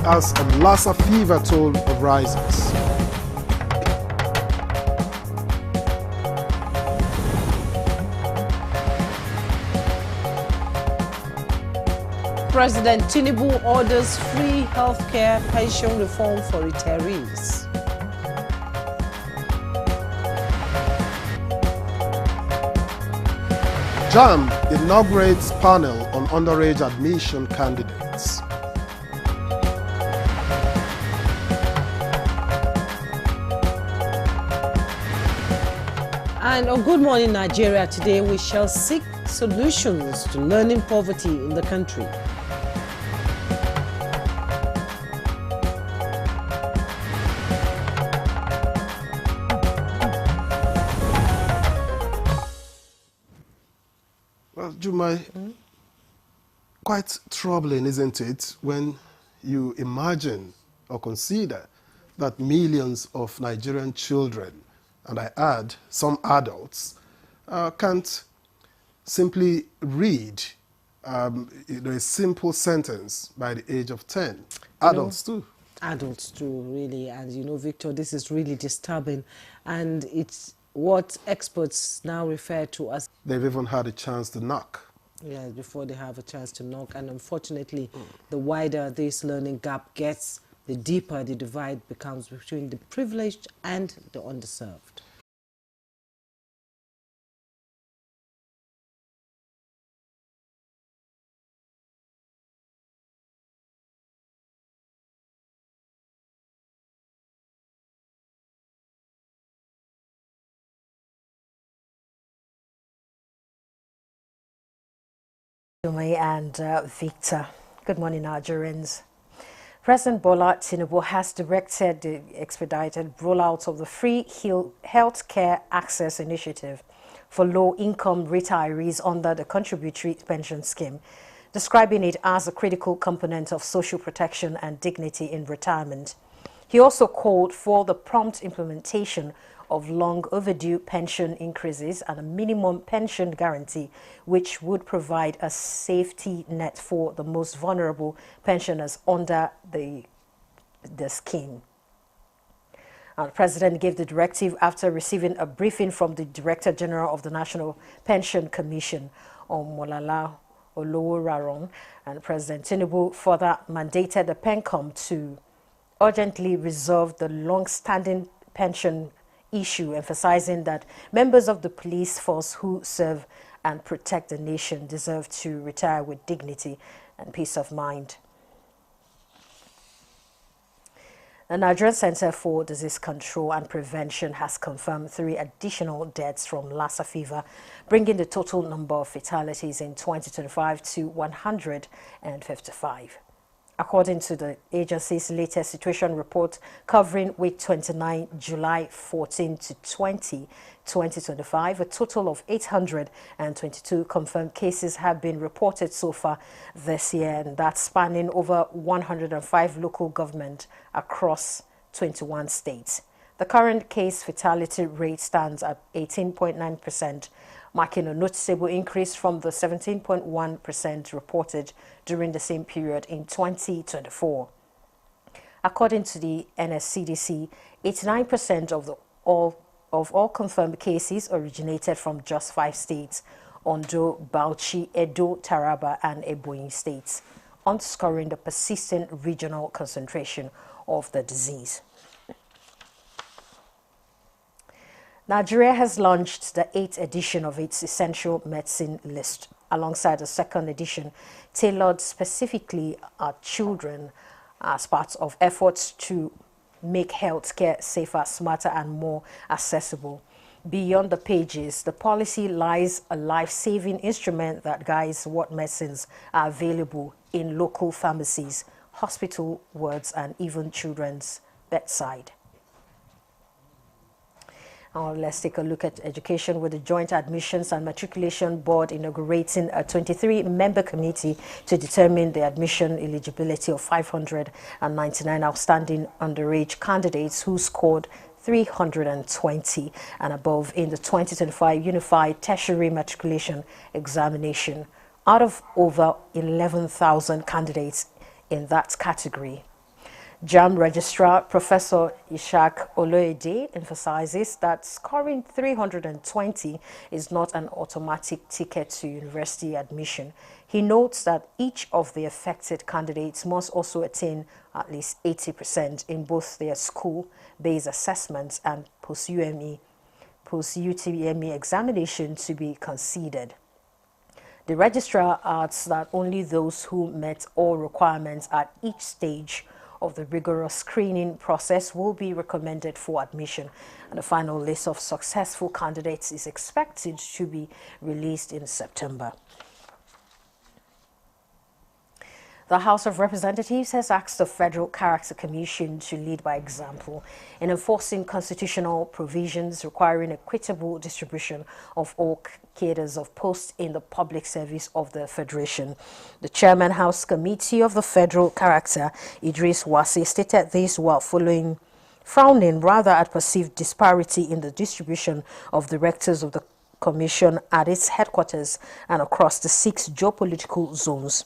as Lassa fever toll rises. President Tinubu orders free healthcare pension reform for retirees. JAMB inaugurates panel on underage admission candidates. And on Good Morning Nigeria today, we shall seek solutions to learning poverty in the country. Well, Jumai, quite troubling, isn't it, when you imagine or consider that millions of Nigerian children, and I add some adults, can't simply read a simple sentence by the age of 10. Adults too. Adults too, really. And you know, Victor, this is really disturbing. And it's what experts now refer to as... They've even had a chance to knock. Yeah, before they have a chance to knock. And unfortunately, the wider this learning gap gets, the deeper the divide becomes between the privileged and the underserved. And Victor. Good morning, Nigerians. President Bola Tinubu has directed the expedited rollout of the Free Health Care Access Initiative for low-income retirees under the Contributory Pension Scheme, describing it as a critical component of social protection and dignity in retirement. He also called for the prompt implementation of long overdue pension increases and a minimum pension guarantee, which would provide a safety net for the most vulnerable pensioners under the scheme. The President gave the directive after receiving a briefing from the Director General of the National Pension Commission, Omolala Oloworaron, and President Tinubu further mandated the PENCOM to urgently resolve the long-standing pension issue, emphasizing that members of the police force who serve and protect the nation deserve to retire with dignity and peace of mind. The Nigerian Center for Disease Control and Prevention has confirmed 3 additional deaths from Lassa fever, bringing the total number of fatalities in 2025 to 155. According to the agency's latest situation report covering week 29, July 14 to 20, 2025, a total of 822 confirmed cases have been reported so far this year, and that's spanning over 105 local governments across 21 states. The current case fatality rate stands at 18.9%, marking a noticeable increase from the 17.1% reported during the same period in 2024. According to the NSCDC, 89% of all confirmed cases originated from just 5 states: Ondo, Bauchi, Edo, Taraba, and Ebonyi states, underscoring the persistent regional concentration of the disease. Nigeria has launched the 8th edition of its essential medicine list, alongside the 2nd edition tailored specifically at children as part of efforts to make healthcare safer, smarter, and more accessible. Beyond the pages, the policy lies a life-saving instrument that guides what medicines are available in local pharmacies, hospital wards, and even children's bedside. Now let's take a look at education, with the Joint Admissions and Matriculation Board inaugurating a 23-member committee to determine the admission eligibility of 599 outstanding underage candidates who scored 320 and above in the 2025 Unified Tertiary Matriculation Examination, out of over 11,000 candidates in that category. JAMB Registrar Professor Ishak Oloyede emphasizes that scoring 320 is not an automatic ticket to university admission. He notes that each of the affected candidates must also attain at least 80% in both their school-based assessments and post-UTME examination to be considered. The registrar adds that only those who met all requirements at each stage of the rigorous screening process will be recommended for admission, and the final list of successful candidates is expected to be released in September. The House of Representatives has asked the Federal Character Commission to lead by example in enforcing constitutional provisions requiring equitable distribution of all cadres of posts in the public service of the Federation. The Chairman House Committee of the Federal Character, Idris Wasi, stated this while frowning rather at perceived disparity in the distribution of directors of the Commission at its headquarters and across the 6 geopolitical zones.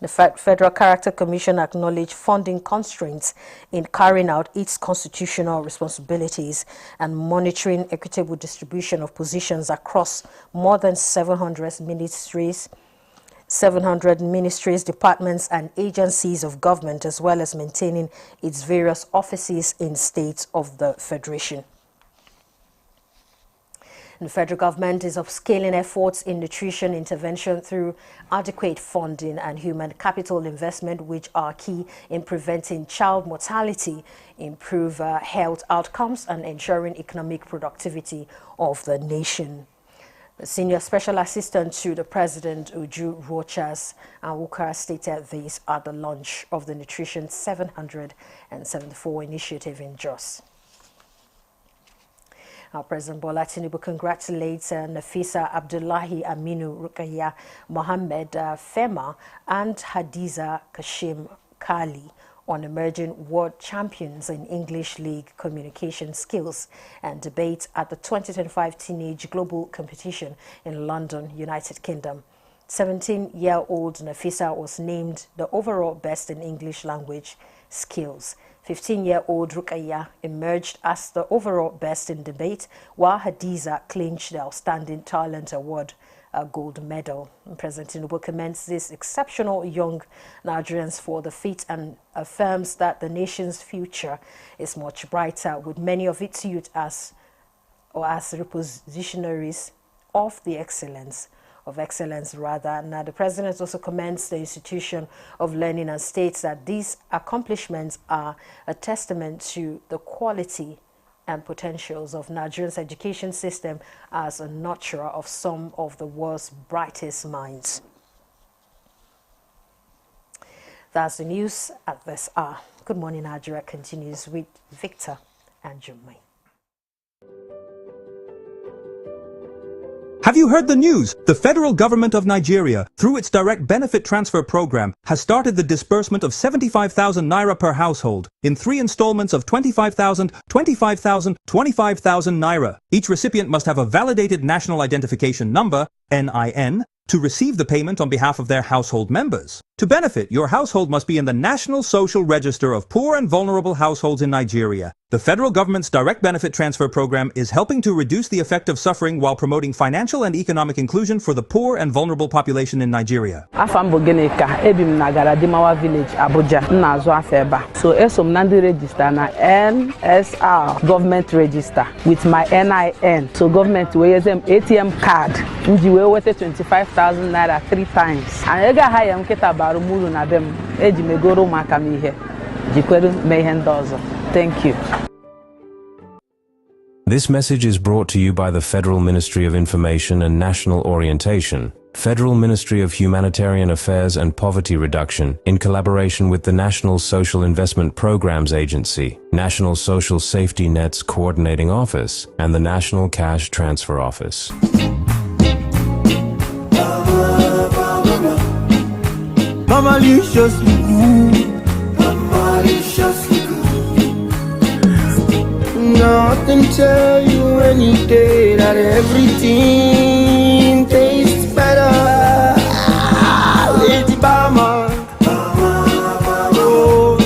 The Federal Character Commission acknowledged funding constraints in carrying out its constitutional responsibilities and monitoring equitable distribution of positions across more than 700 ministries, departments and agencies of government, as well as maintaining its various offices in states of the Federation. The federal government is upscaling efforts in nutrition intervention through adequate funding and human capital investment, which are key in preventing child mortality, improve health outcomes, and ensuring economic productivity of the nation. The Senior Special Assistant to the President, Uju Rochas Awuka, stated this at the launch of the Nutrition 774 initiative in Jos. Our President Bola Tinubu congratulates Nafisa Abdullahi Aminu Rukaya Mohammed Fema and Hadiza Kashim Kali on emerging world champions in English League communication skills and debate at the 2025 Teenage Global Competition in London, United Kingdom. 17-year-old Nafisa was named the overall best in English language skills. 15-year-old Rukaya emerged as the overall best in debate, while Hadiza clinched the Outstanding Talent Award, a gold medal. President Tinubu commends these exceptional young Nigerians for the feat and affirms that the nation's future is much brighter, with many of its youth as repositionaries of excellence. Now, the president also commends the institution of learning and states that these accomplishments are a testament to the quality and potentials of Nigeria's education system as a nurturer of some of the world's brightest minds. That's the news at this hour. Good Morning Nigeria continues with Victor and Jumai. Have you heard the news? The federal government of Nigeria, through its direct benefit transfer program, has started the disbursement of 75,000 naira per household in 3 installments of 25,000, 25,000, 25,000 naira. Each recipient must have a validated national identification number, NIN, to receive the payment on behalf of their household members. To benefit, your household must be in the National Social Register of Poor and Vulnerable Households in Nigeria. The federal government's direct benefit transfer program is helping to reduce the effect of suffering while promoting financial and economic inclusion for the poor and vulnerable population in Nigeria. Afam Bogeneka, Ebim Nagara Dimawa Village, Abuja, Nazo Afeba. So Esom Nandi register na NSR government register with my NIN. So government we use ATM card. Nji we wete 25,000 naira 3 times. And ega haya mketa barumulu na dem. Eji megoro makamihe. Jikweru mehendozo. Thank you. This message is brought to you by the Federal Ministry of Information and National Orientation, Federal Ministry of Humanitarian Affairs and Poverty Reduction, in collaboration with the National Social Investment Programs Agency, National Social Safety Net's Coordinating Office, and the National Cash Transfer Office. Mamalicious, maliciously good. Nothing tell you any day that everything tastes better. Lady Bama, oh,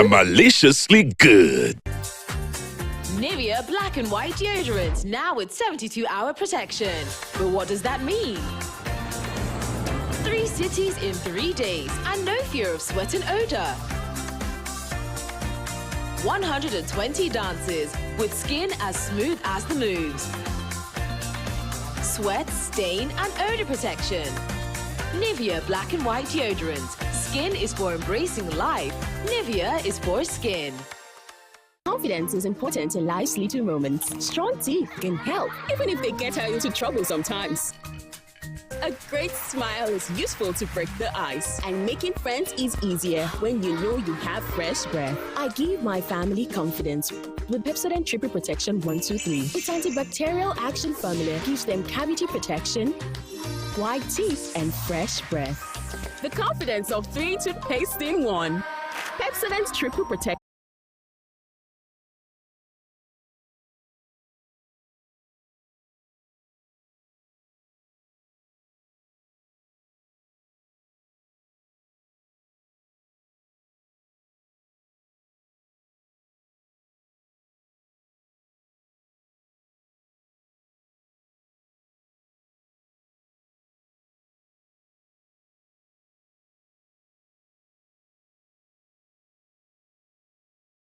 maliciously good. Nivea Black and White Deodorant, now with 72-hour protection. But what does that mean? 3 cities in 3 days and no fear of sweat and odor. 120 dances with skin as smooth as the moves. Sweat, stain and odor protection. Nivea Black and White Deodorant. Skin is for embracing life. Nivea is for skin. Confidence is important in life's little moments. Strong teeth can help, even if they get her into trouble sometimes. A great smile is useful to break the ice, and making friends is easier when you know you have fresh breath. I give my family confidence with Pepsodent Triple Protection 123. Its antibacterial action formula gives them cavity protection, white teeth, and fresh breath. The confidence of 3 toothpaste in 1. Pepsodent Triple Protection.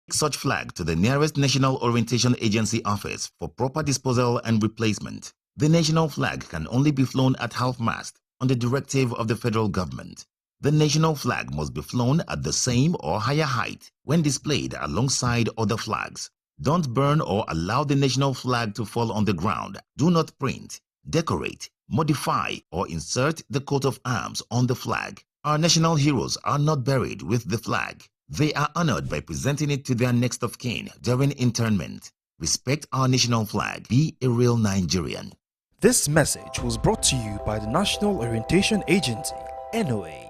Such flag to the nearest National Orientation Agency office for proper disposal and replacement. The national flag can only be flown at half-mast on the directive of the federal government. The national flag must be flown at the same or higher height when displayed alongside other flags. Don't burn or allow the national flag to fall on the ground. Do not print, decorate, modify, or insert the coat of arms on the flag. Our national heroes are not buried with the flag. They are honored by presenting it to their next of kin during interment. Respect our national flag. Be a real Nigerian. This message was brought to you by the National Orientation Agency, NOA.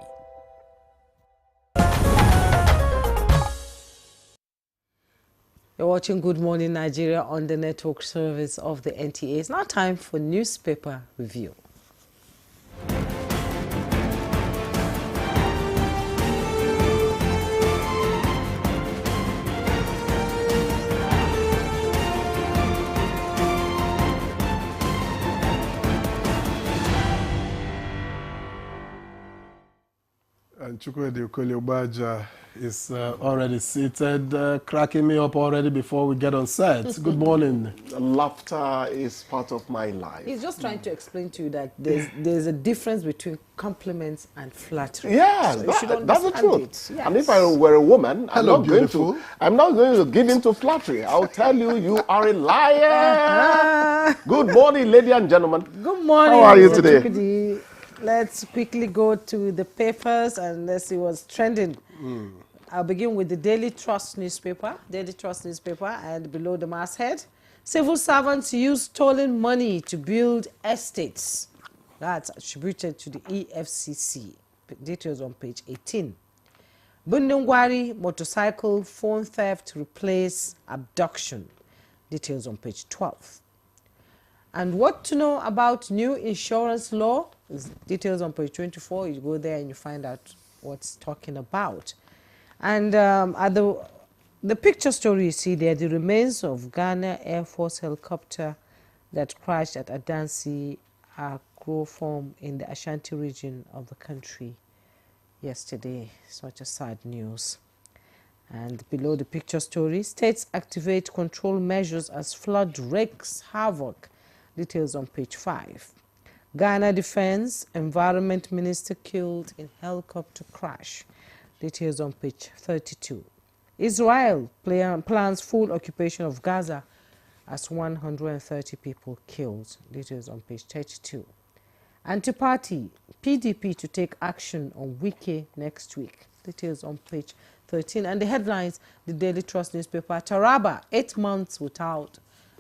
You're watching Good Morning Nigeria on the network service of the NTA. It's now time for newspaper review. And Chukwudi Okoliobaja is already seated, cracking me up already before we get on set. Good morning. Laughter is part of my life. He's just trying to explain to you that there's a difference between compliments and flattery. Yes, so that's the truth. Yes. And if I were a woman, I'm not going to give in to flattery. I'll tell you, you are a liar. Good morning, ladies and gentlemen. Good morning. How are you today? Chukwudi. Let's quickly go to the papers and let's see what's trending. I'll begin with the Daily Trust newspaper. Daily Trust newspaper, and below the masthead, civil servants use stolen money to build estates. That's attributed to the EFCC. Details on page 18. Bundungwari motorcycle phone theft replace abduction. Details on page 12. And what to know about new insurance law? Details on page 24. You go there and you find out what's talking about. And at the picture story you see there, the remains of Ghana Air Force helicopter that crashed at Adansi Agrofarm in the Ashanti region of the country yesterday. Such a sad news. And below the picture story, states activate control measures as flood wreaks havoc. Details on page 5. Ghana Defense Environment Minister killed in helicopter crash. Details on page 32. Israel plans full occupation of Gaza as 130 people killed. Details on page 32. Anti-party PDP to take action on Wike next week. Details on page 13. And the headlines, the Daily Trust newspaper, Taraba, 8 months without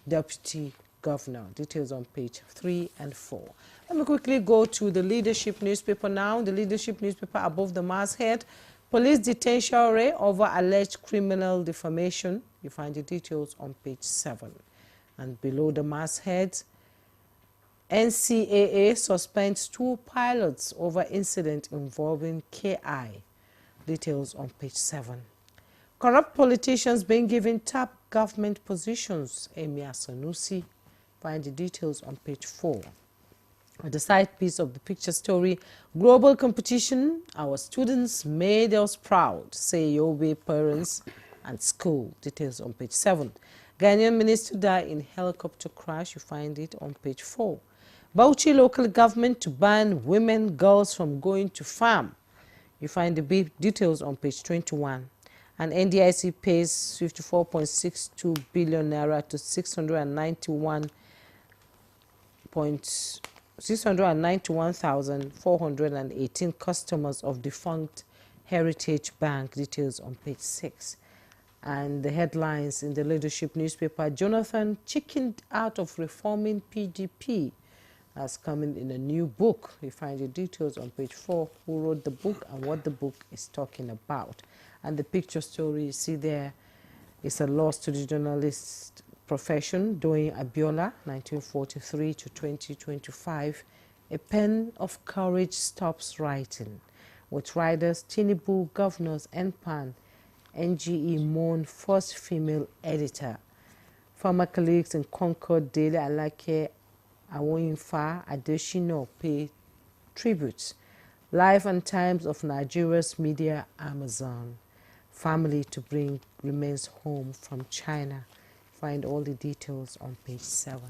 deputy governor. Details on page 3 and 4. Let me quickly go to the Leadership newspaper now. The Leadership newspaper above the masthead, police detention over alleged criminal defamation. You find the details on page 7. And below the masthead, NCAA suspends 2 pilots over incident involving KI. Details on page 7. Corrupt politicians being given top government positions. Emir Sanusi. Find the details on page 4. At the side piece of the picture story, global competition. Our students made us proud, say Yobe parents and school. Details on page 7. Ghanaian minister died in helicopter crash. You find it on page 4. Bauchi local government to ban women, girls from going to farm. You find the details on page 21. And NDIC pays 54.62 billion naira to 691,418 customers of defunct Heritage Bank. Details on page 6. And the headlines in the leadership newspaper, Jonathan chickened out of reforming PDP. That's coming in a new book. You find the details on page 4, who wrote the book and what the book is talking about. And the picture story you see there is a loss to the journalist profession, Doyin Abiola, 1943 to 2025. A pen of courage stops writing. With writers Tinubu, governors, NPAN, NGE mourn first female editor. Former colleagues in Concord Daily Alake, Awoyinfa, Adeshino pay tributes. Life and times of Nigeria's media Amazon. Family to bring remains home from China. Find all the details on page 7.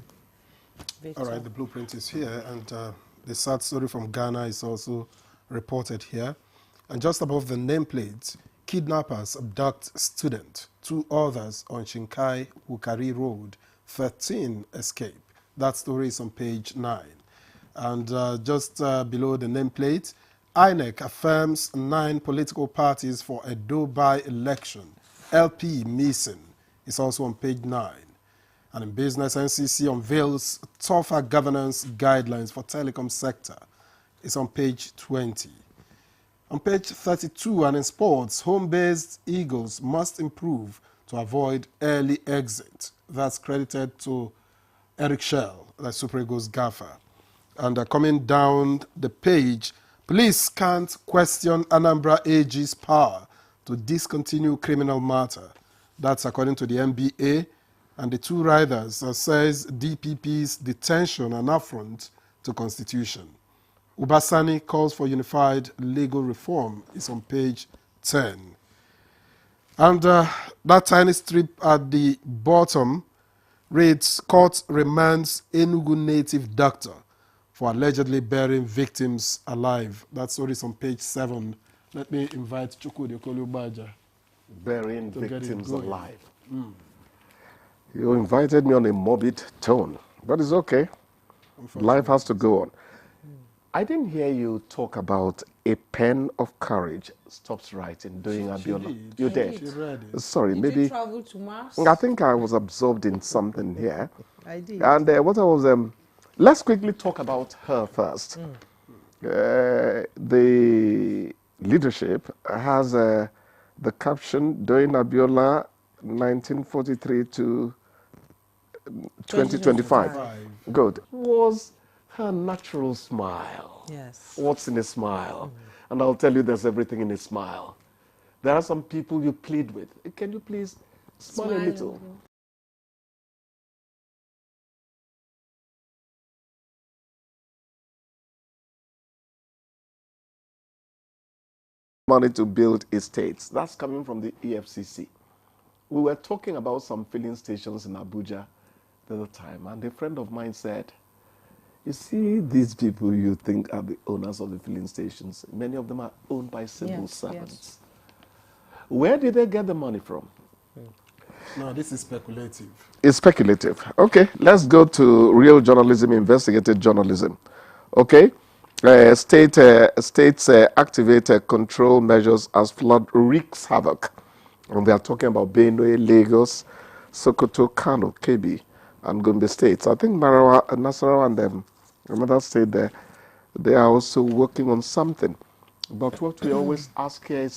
Victor. All right, the blueprint is here, and the sad story from Ghana is also reported here. And just above the nameplate, kidnappers abduct student. 2 others on Shinkai Wukari Road. 13 escape. That story is on page 9. And just below the nameplate, INEC affirms 9 political parties for a Dubai election. LP missing is also on page 9. And in business, NCC unveils tougher governance guidelines for telecom sector. It's on page 20. On page 32, and in sports, home-based Eagles must improve to avoid early exit. That's credited to Eric Shell, the Super Eagles gaffer. And coming down the page, police can't question Anambra AG's power to discontinue criminal matter. That's according to the NBA. And the 2 riders says DPP's detention an affront to Constitution. Ubasani calls for unified legal reform is on page 10. And that tiny strip at the bottom reads, Court remands Enugu native doctor for allegedly burying victims alive. That story is on page 7. Let me invite Chukwudi Kolubaja. Burying victims alive. You invited me on a morbid tone, but it's okay. Life has to go on. I didn't hear you talk about a pen of courage stops writing, doing Abiola. You did? She read it. Sorry, Did maybe. you travel to Mars? I think I was absorbed in something here. I did. And what I was, let's quickly talk about her first. The leadership has the caption, doing Abiola 1943 to 2025. Good. Was her natural smile. Yes. What's in a smile? And I'll tell you there's everything in a smile. There are some people you plead with. Can you please smile a little? Money to build estates. That's coming from the EFCC. We were talking about some filling stations in Abuja the other time, and a friend of mine said, you see, these people you think are the owners of the filling stations, many of them are owned by civil servants. Yes. Where did they get the money from? No, this is speculative. It's speculative. Okay, let's go to real journalism, investigative journalism. Okay, states activate control measures as flood wreaks havoc. And they are talking about Benue, Lagos, Sokoto, Kano, Kebbi, and Gombe states. I think Nasarawa and another state there, they are also working on something. But what we always ask here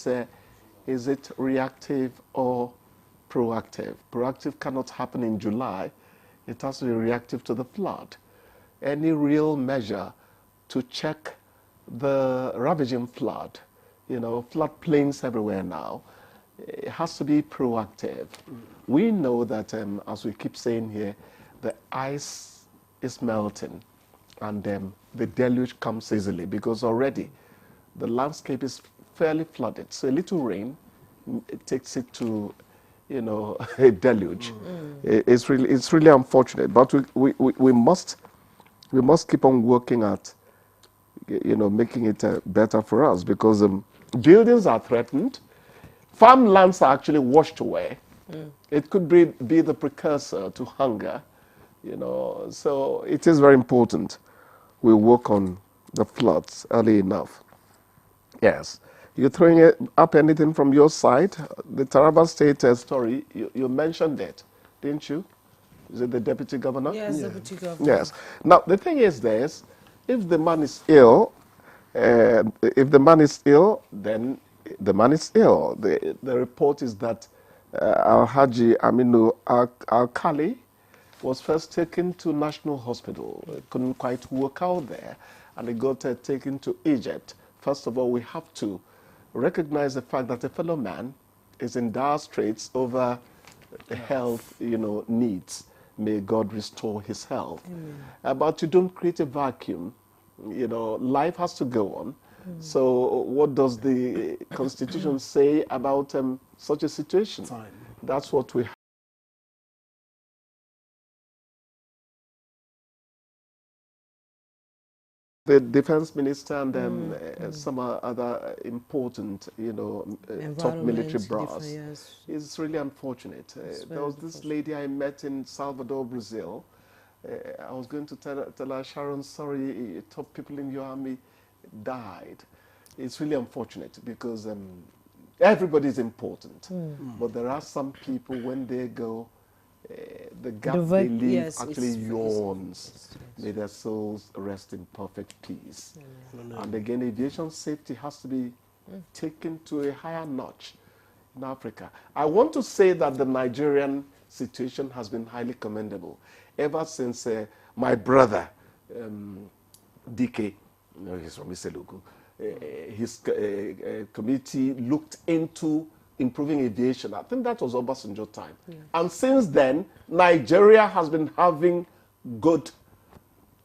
is it reactive or proactive? Proactive cannot happen in July. It has to be reactive to the flood. Any real measure to check the ravaging flood, flood plains everywhere now. has to be proactive. We know that, as we keep saying here, the ice is melting and the deluge comes easily because already the landscape is fairly flooded. So a little rain, it takes it to, you know, a deluge. It's really unfortunate, but we must keep on working at, you know, making it better for us because buildings are threatened. Farmlands are actually washed away. It could be the precursor to hunger, you know. So it is very important we work on the floods early enough. Yes. You're throwing up anything from your side? The Taraba State story, you mentioned it, didn't you? Is it the deputy governor? Yes, deputy governor. Yes. Now, the thing is this, if the man is ill, then the man is ill. The report is that Al-Haji Aminu Al-Khali was first taken to National Hospital. Couldn't quite work out there, and he got taken to Egypt. First of all, we have to recognize the fact that a fellow man is in dire straits over health, you know, needs. May God restore his health. But you don't create a vacuum. You know, life has to go on. So what does the Constitution say about such a situation? That's what we have. The defense minister and some other important, you know, top military brass. It's really unfortunate. There was this lady I met in Salvador, Brazil. I was going to tell her, Sharon, sorry, top people in your army died. It's really unfortunate because everybody is important. But there are some people, when they go, the gap they leave actually yawns. May their souls rest in perfect peace. And again, aviation safety has to be taken to a higher notch in Africa. I want to say that the Nigerian situation has been highly commendable. Ever since my brother, DK, he's from Iselugu, his committee looked into improving aviation. I think that was Obasanjo time. And since then, Nigeria has been having good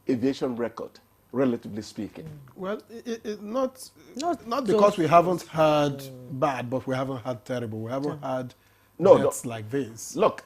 aviation record, relatively speaking. Well, not because we haven't had bad, but we haven't had terrible. We haven't had deaths like this. Look,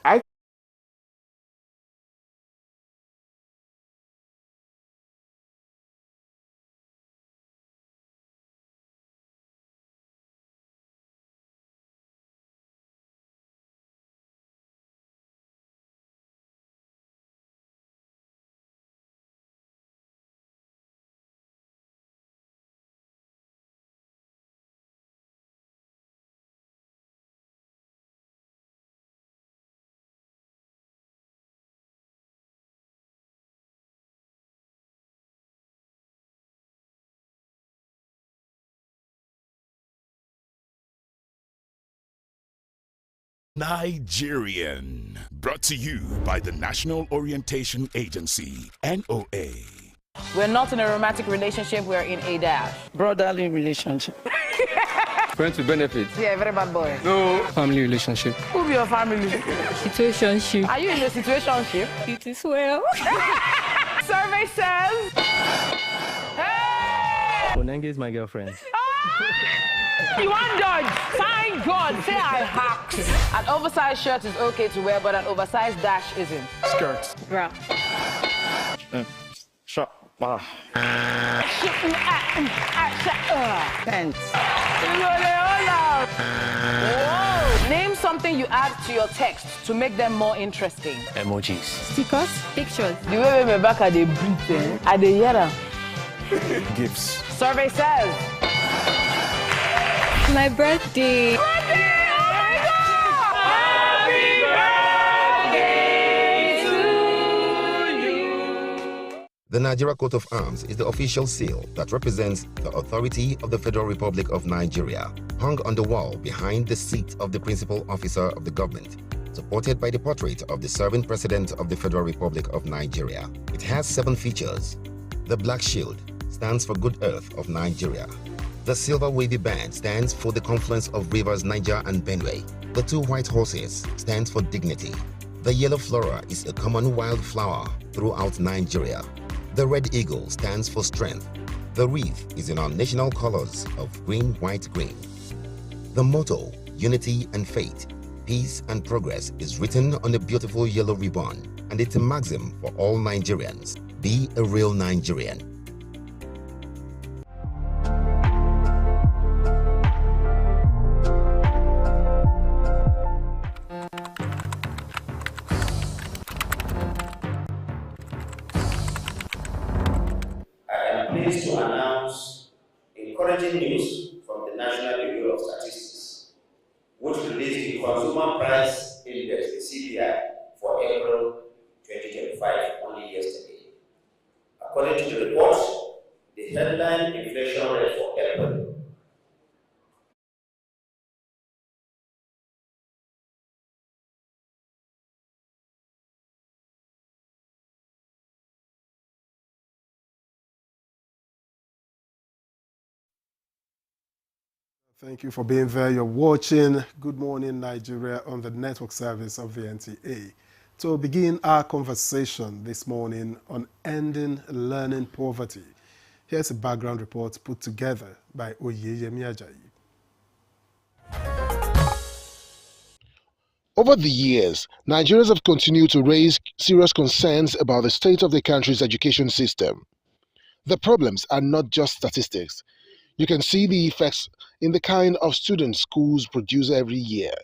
Nigerian, brought to you by the National Orientation Agency, NOA. We're not in a romantic relationship, we're in a dash. Brotherly relationship. Friends with benefits. Yeah, very bad boy. No. Family relationship. Who be your family? Situationship. Are you in a situationship? It is well. Survey says... Hey! Onenge is my girlfriend. You want judge? Thank God. Say I hacks. An oversized shirt is okay to wear, but an oversized dash isn't. Skirt. Bra. Short. Pants. Name something you add to your text to make them more interesting. Emojis. Stickers. Pictures. The way my back at the breathe, at the yara. Gifts. Survey says. My birthday. The Nigeria Coat of Arms is the official seal that represents the authority of the Federal Republic of Nigeria, hung on the wall behind the seat of the principal officer of the government, supported by the portrait of the serving president of the Federal Republic of Nigeria. It has 7 features. The Black Shield stands for Good Earth of Nigeria. The silver wavy band stands for the confluence of rivers Niger and Benue. The two white horses stands for dignity. The yellow flora is a common wildflower throughout Nigeria. The red eagle stands for strength. The wreath is in our national colors of green, white, green. The motto, unity and faith, peace and progress, is written on a beautiful yellow ribbon, and it's a maxim for all Nigerians. Be a real Nigerian. Pleased to announce encouraging news from the National Bureau of Statistics, which released the Consumer Price Index, the CPI, for April 2025 only yesterday. According to the report, the headline inflation rate for April Thank you for being there. You're watching Good Morning Nigeria on the network service of the NTA. To begin our conversation this morning on ending learning poverty, here's a background report put together by Oyeyemi Ajayi. Over the years, Nigerians have continued to raise serious concerns about the state of the country's education system. The problems are not just statistics. You can see the effects in the kind of students schools produce every year.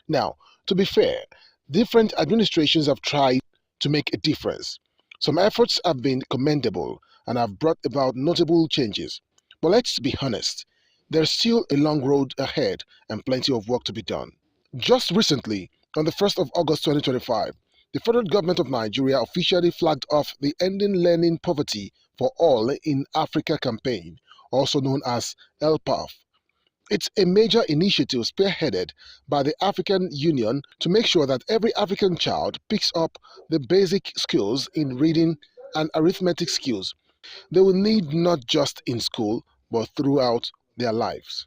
Now, to be fair, different administrations have tried to make a difference. Some efforts have been commendable and have brought about notable changes. But let's be honest, there's still a long road ahead and plenty of work to be done. Just recently, on the 1st of August 2025, the federal government of Nigeria officially flagged off the Ending Learning Poverty for All in Africa campaign, also known as LPAF. It's a major initiative spearheaded by the African Union to make sure that every African child picks up the basic skills in reading and arithmetic skills they will need not just in school, but throughout their lives.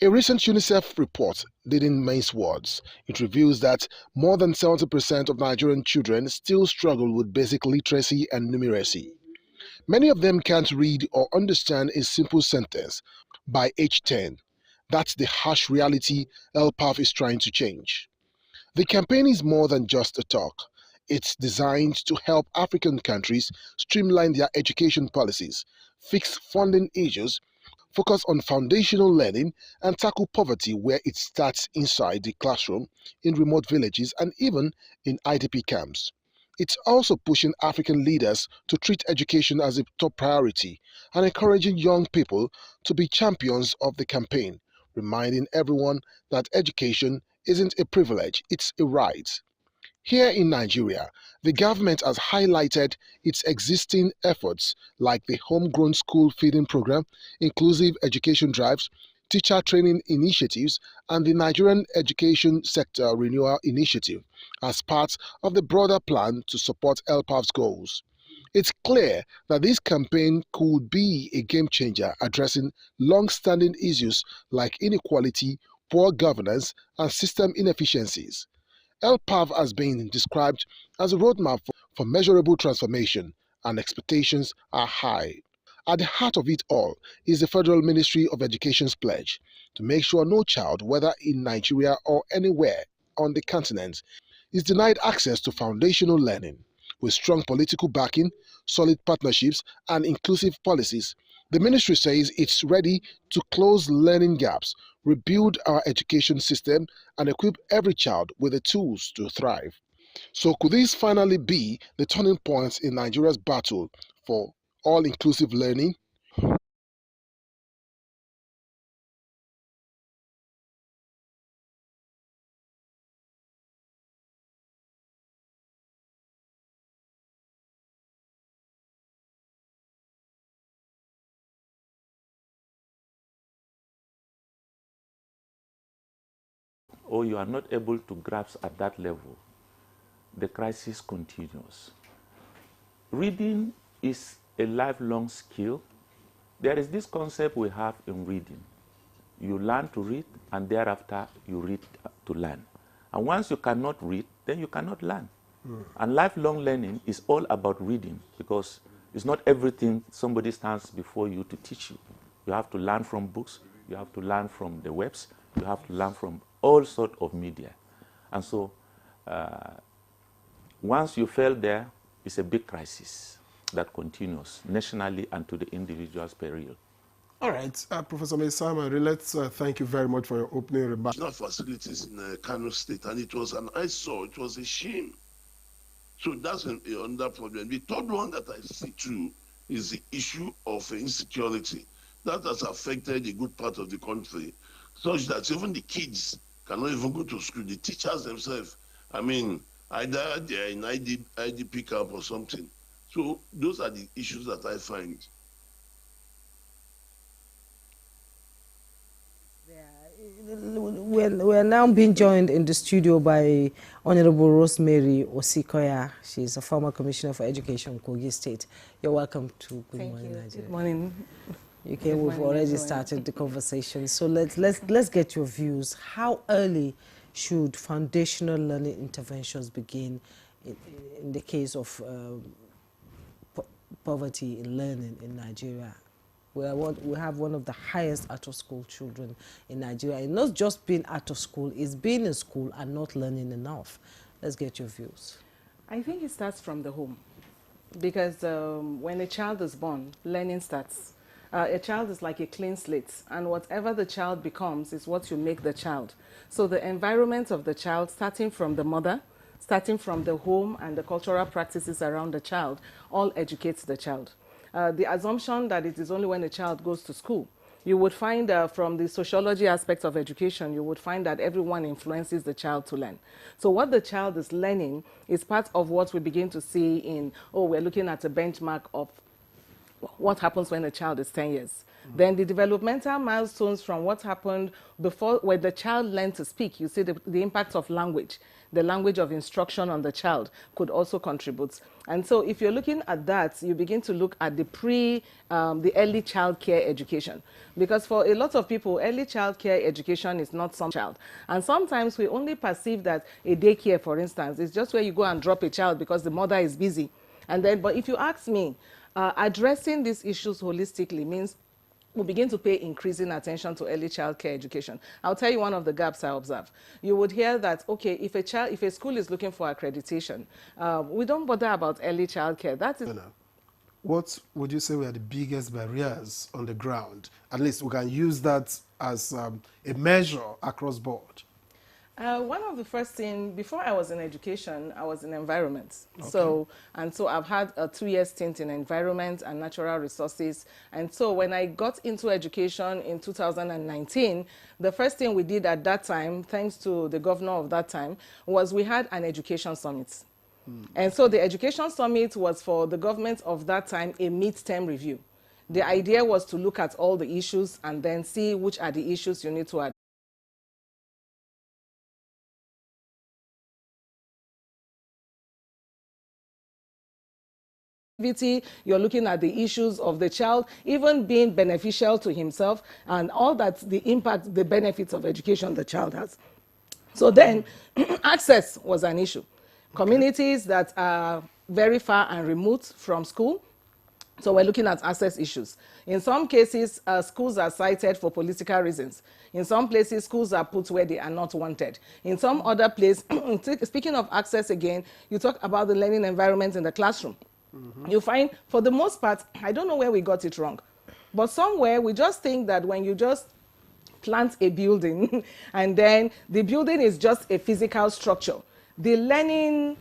A recent UNICEF report didn't mince words. It reveals that more than 70% of Nigerian children still struggle with basic literacy and numeracy. Many of them can't read or understand a simple sentence by age 10. That's the harsh reality LPAF is trying to change. The campaign is more than just a talk. It's designed to help African countries streamline their education policies, fix funding issues, focus on foundational learning, and tackle poverty where it starts inside the classroom, in remote villages, and even in IDP camps. It's also pushing African leaders to treat education as a top priority and encouraging young people to be champions of the campaign, reminding everyone that education isn't a privilege, it's a right. Here in Nigeria, the government has highlighted its existing efforts like the Homegrown School Feeding Program, inclusive education drives, teacher training initiatives, and the Nigerian Education Sector Renewal Initiative as part of the broader plan to support LPAF's goals. It's clear that this campaign could be a game changer addressing long-standing issues like inequality, poor governance, and system inefficiencies. LPAF has been described as a roadmap for measurable transformation, and expectations are high. At the heart of it all is the Federal Ministry of Education's pledge to make sure no child, whether in Nigeria or anywhere on the continent, is denied access to foundational learning. With strong political backing, solid partnerships, and inclusive policies, the ministry says it's ready to close learning gaps, rebuild our education system, and equip every child with the tools to thrive. So could this finally be the turning point in Nigeria's battle for all-inclusive learning? Or you are not able to grasp at that level, the crisis continues. Reading is a lifelong skill There is this concept we have in reading. You learn to read, and thereafter you read to learn. And once you cannot read, then you cannot learn. And lifelong learning is all about reading, because it's not everything somebody stands before you to teach you. You have to learn from books, you have to learn from the webs, you have to learn from all sorts of media. And so once you fail there, it's a big crisis that continues nationally and to the individual's peril. All right, Professor Mesama, let's thank you very much for your opening remarks. Not facilities in Kano State, and it was an eyesore, it was a shame. So that's another problem. The third one that I see too is the issue of insecurity. That has affected a good part of the country, such that even the kids cannot even go to school. The teachers themselves, I mean, either they're in IDP camp or something. So those are the issues that I find. We're now being joined in the studio by Honorable Rosemary Osikoya. She's a former Commissioner for Education, Kogi State. You're welcome to Good Morning Nigeria. Good morning. Okay, we've already started the conversation. So let's get your views. How early should foundational learning interventions begin in the case of poverty in learning in Nigeria? We have one of the highest out-of-school children in Nigeria. And not just being out of school, it's being in school and not learning enough. Let's get your views. I think it starts from the home, because when a child is born, learning starts. A child is like a clean slate, and whatever the child becomes is what you make the child. So the environment of the child, starting from the mother, starting from the home and the cultural practices around the child, all educates the child. The assumption that it is only when a child goes to school. You would find from the sociology aspect of education, you would find that everyone influences the child to learn. So what the child is learning is part of what we begin to see in, we're looking at a benchmark of what happens when a child is 10 years. Then the developmental milestones from what happened before, when the child learned to speak, you see the impact of language. The language of instruction on the child could also contribute. And so if you're looking at that, you begin to look at the early child care education. Because for a lot of people, early child care education is not some child. And sometimes we only perceive that a daycare, for instance, is just where you go and drop a child because the mother is busy. And then, but if you ask me, addressing these issues holistically means we begin to pay increasing attention to early child care education. I'll tell you one of the gaps I observe. You would hear that, okay, if a school is looking for accreditation, we don't bother about early child care. That is. What would you say were the biggest barriers on the ground? At least we can use that as a measure across board. One of the first things, before I was in education, I was in environment. Okay. So I've had a 2-year stint in environment and natural resources. And so when I got into education in 2019, the first thing we did at that time, thanks to the governor of that time, was we had an education summit. And so the education summit was for the government of that time a mid-term review. The idea was to look at all the issues and then see which are the issues you need to address. You're looking at the issues of the child, even being beneficial to himself, and all that, the impact, the benefits of education the child has. So then, access was an issue. Communities that are very far and remote from school, so we're looking at access issues. In some cases, schools are cited for political reasons. In some places, schools are put where they are not wanted. In some other places, speaking of access again, you talk about the learning environment in the classroom. You find, for the most part, I don't know where we got it wrong, but somewhere we just think that when you just plant a building and then the building is just a physical structure, the learning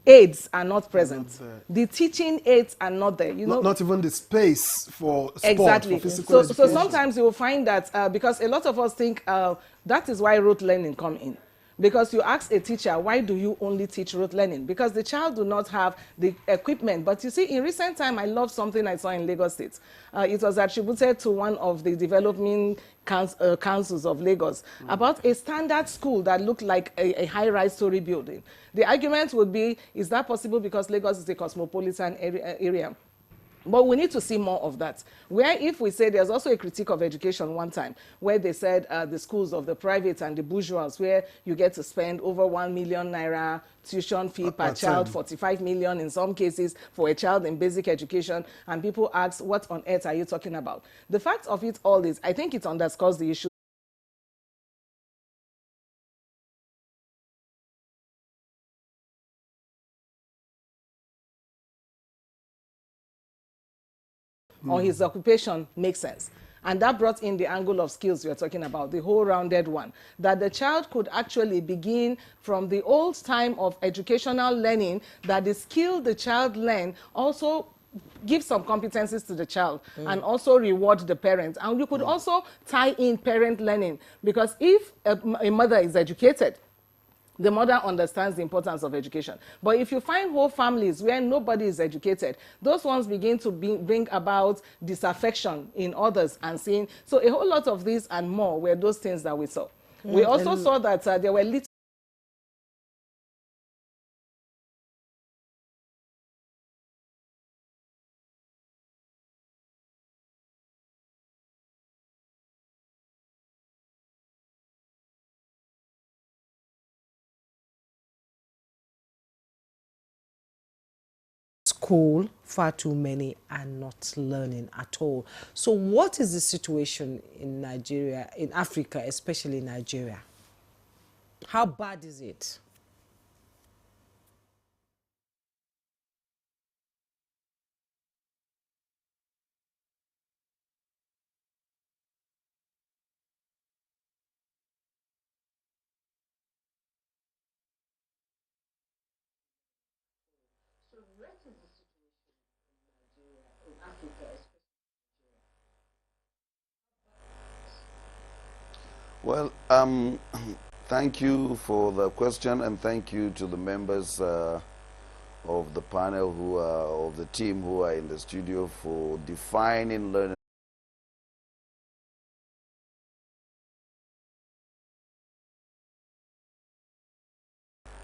aids are not present. The teaching aids are not there. You know, not even the space for sport, exactly. for physical education. So sometimes you will find that because a lot of us think that is why rote learning come in. Because you ask a teacher, why do you only teach rote learning? Because the child do not have the equipment. But you see, in recent time, I love something I saw in Lagos State. It was attributed to one of the development councils of Lagos about a standard school that looked like a high-rise story building. The argument would be, is that possible because Lagos is a cosmopolitan area? But we need to see more of that. Where if we say there's also a critique of education one time, where they said the schools of the private and the bourgeois, where you get to spend over 1 million naira tuition fee per child, 45 million in some cases for a child in basic education, and people ask, what on earth are you talking about? The fact of it all is, I think it underscores the issue. Or his occupation makes sense. And that brought in the angle of skills we are talking about, the whole rounded one, that the child could actually begin from the old time of educational learning, that the skill the child learned also give some competencies to the child and also reward the parents. And you could also tie in parent learning, because if a mother is educated, the mother understands the importance of education. But if you find whole families where nobody is educated, those ones begin to bring about disaffection in others and seeing. So a whole lot of these and more were those things that we saw. We also saw that there were little school, far too many are not learning at all. So what is the situation in Nigeria, in Africa, especially Nigeria? How bad is it? Well, thank you for the question, and thank you to the members of the panel who are, of the team who are in the studio for defining learning.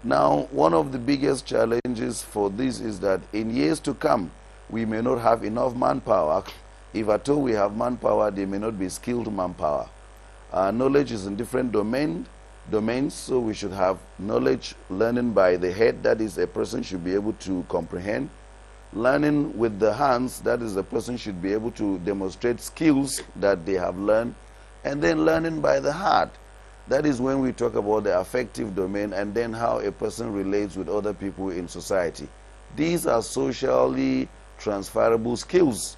Now, one of the biggest challenges for this is that in years to come, we may not have enough manpower. If at all we have manpower, they may not be skilled manpower. Knowledge is in different domains, so we should have knowledge learning by the head, that is a person should be able to comprehend. Learning with the hands, that is a person should be able to demonstrate skills that they have learned. And then learning by the heart, that is when we talk about the affective domain and then how a person relates with other people in society. These are socially transferable skills.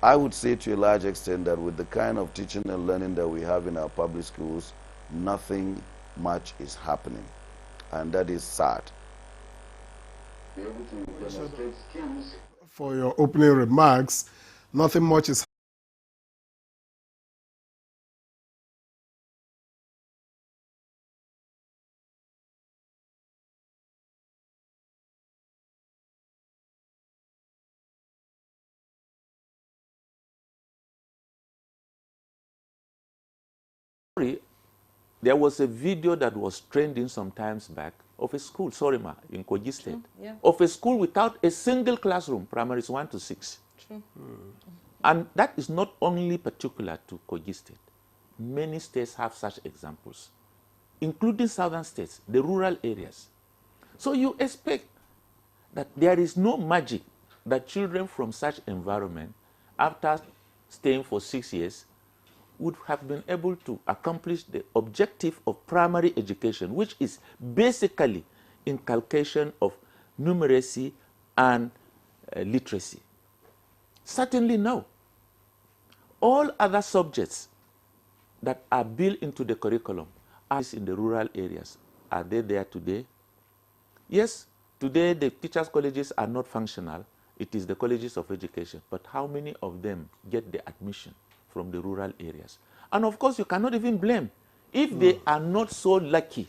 I would say to a large extent that with the kind of teaching and learning that we have in our public schools, nothing much is happening, and that is sad. Be able to demonstrate skills. For your opening remarks, nothing much is There was a video that was trending some times back of a school, Sorima, in Kogi State, of a school without a single classroom, primaries 1 to 6. And that is not only particular to Kogi State. Many states have such examples, including southern states, the rural areas. So you expect that there is no magic that children from such environment, after staying for 6 years, would have been able to accomplish the objective of primary education, which is basically inculcation of numeracy and literacy. Certainly no. All other subjects that are built into the curriculum are in the rural areas. Are they there today? Yes, today the teachers' colleges are not functional. It is the colleges of education. But how many of them get the admission from the rural areas? And of course, you cannot even blame. If they are not so lucky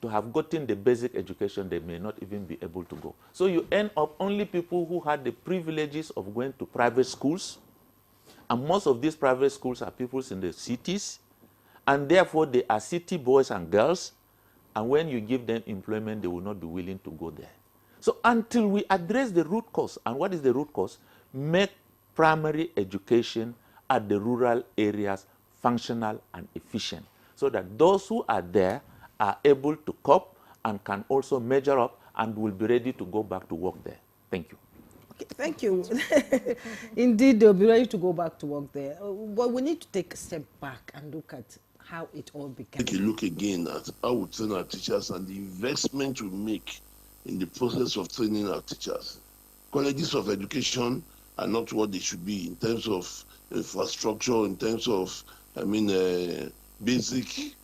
to have gotten the basic education, they may not even be able to go. So you end up only people who had the privileges of going to private schools, and most of these private schools are people in the cities, and therefore they are city boys and girls, and when you give them employment, they will not be willing to go there. So until we address the root cause, and what is the root cause? Make primary education at the rural areas functional and efficient, so that those who are there are able to cope and can also measure up and will be ready to go back to work there. Thank you. Okay, thank you. Indeed, they'll be ready to go back to work there. But we need to take a step back and look at how it all began. Take a look again at how we train our teachers and the investment we make in the process of training our teachers. Colleges of education are not what they should be in terms of infrastructure, in terms of, basic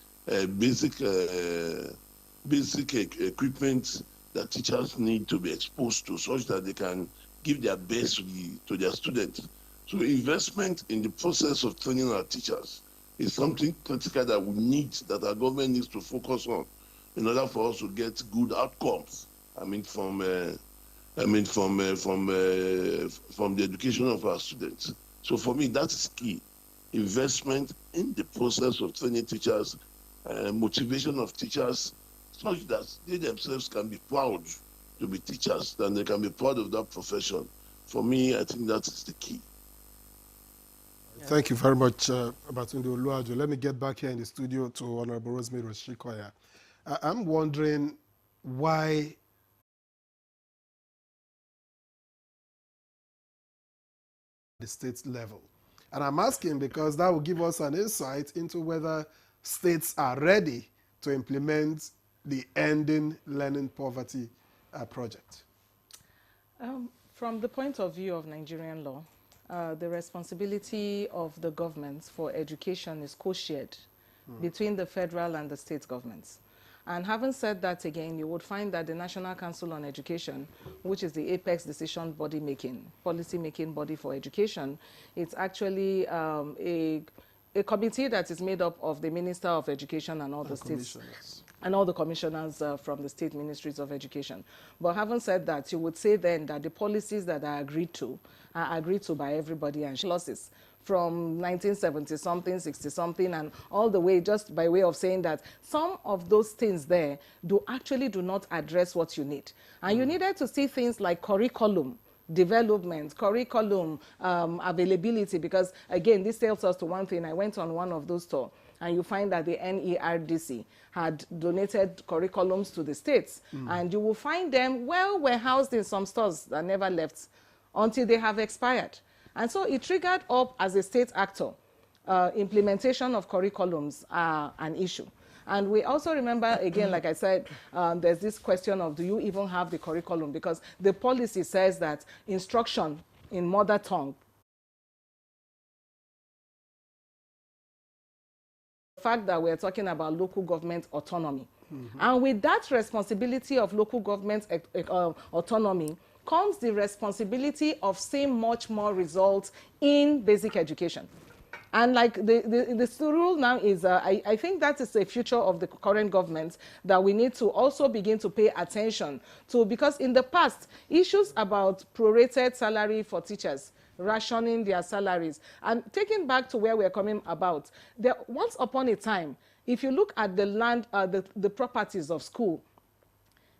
equipment that teachers need to be exposed to, such that they can give their best to their students. So investment in the process of training our teachers is something critical that we need, that our government needs to focus on in order for us to get good outcomes. From the education of our students. So for me, that is key. Investment in the process of training teachers, motivation of teachers, such that they themselves can be proud to be teachers, and they can be proud of that profession. For me, I think that is the key. Thank you very much, Babatunde Oluwajo. Let me get back here in the studio to Honorable Rosemary Oshikoya. I'm wondering why the state level. And I'm asking because that will give us an insight into whether states are ready to implement the Ending Learning Poverty project. From the point of view of Nigerian law, the responsibility of the governments for education is co-shared between the federal and the state governments. And having said that again, you would find that the National Council on Education, which is the apex decision body making, policy making body for education, it's actually a committee that is made up of the Minister of Education and all the states and all the commissioners from the state ministries of education. But having said that, you would say then that the policies that are agreed to by everybody, and losses from 1970-something, 60-something, and all the way, just by way of saying that some of those things there do not address what you need. And you needed to see things like curriculum development, curriculum availability, because again, this tells us to one thing. I went on one of those tours, and you find that the NERDC had donated curriculums to the states, and you will find them were housed in some stores that never left until they have expired. And so it triggered up as a state actor. Implementation of curriculums are an issue. And we also remember, again, like I said, there's this question of, do you even have the curriculum? Because the policy says that instruction in mother tongue, the fact that we're talking about local government autonomy. And with that responsibility of local government autonomy comes the responsibility of seeing much more results in basic education. And like the rule now is, I think that is a future of the current government that we need to also begin to pay attention to, because in the past, issues about prorated salary for teachers, rationing their salaries, and taking back to where we're coming about, there, once upon a time, if you look at the land, the properties of school,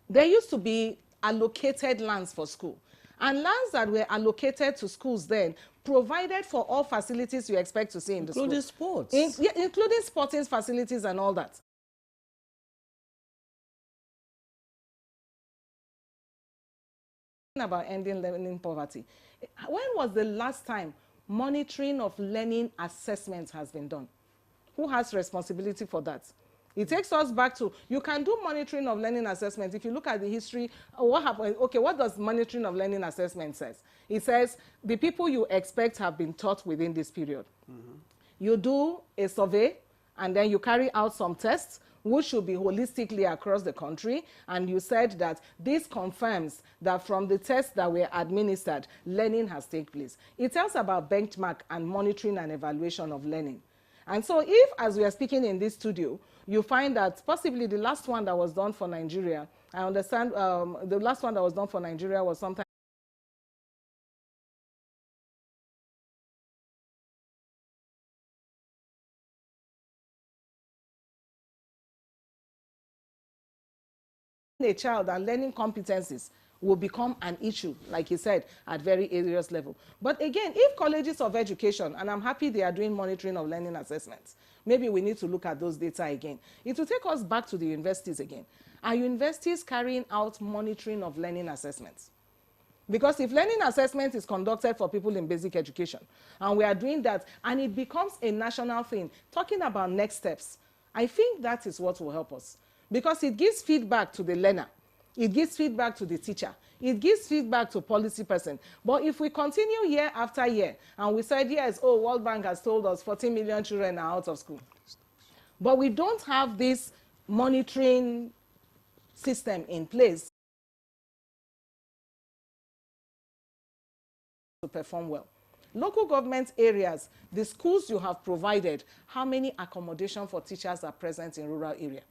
there used to be allocated lands for school. And lands that were allocated to schools then provided for all facilities you expect to see in the school. Including sports. Including sporting facilities and all that. About ending learning poverty. When was the last time monitoring of learning assessments has been done? Who has responsibility for that? It takes us back to, you can do monitoring of learning assessment. If you look at the history, what happened? Okay, what does monitoring of learning assessment says? It says the people you expect have been taught within this period. You do a survey, and then you carry out some tests, which should be holistically across the country, and you said that this confirms that from the tests that were administered, learning has taken place. It tells about benchmark and monitoring and evaluation of learning. And so if, as we are speaking in this studio, you find that possibly the last one that was done for Nigeria, I understand the last one that was done for Nigeria was sometime a child and learning competencies will become an issue, like he said, at very serious level. But again, if colleges of education, and I'm happy they are doing monitoring of learning assessments, maybe we need to look at those data again. It will take us back to the universities again. Are universities carrying out monitoring of learning assessments? Because if learning assessment is conducted for people in basic education, and we are doing that, and it becomes a national thing, talking about next steps, I think that is what will help us. Because it gives feedback to the learner. It gives feedback to the teacher. It gives feedback to policy person. But if we continue year after year, and we said, yes, oh, World Bank has told us 14 million children are out of school. But we don't have this monitoring system in place to perform well. Local government areas, the schools you have provided, how many accommodation for teachers are present in rural area?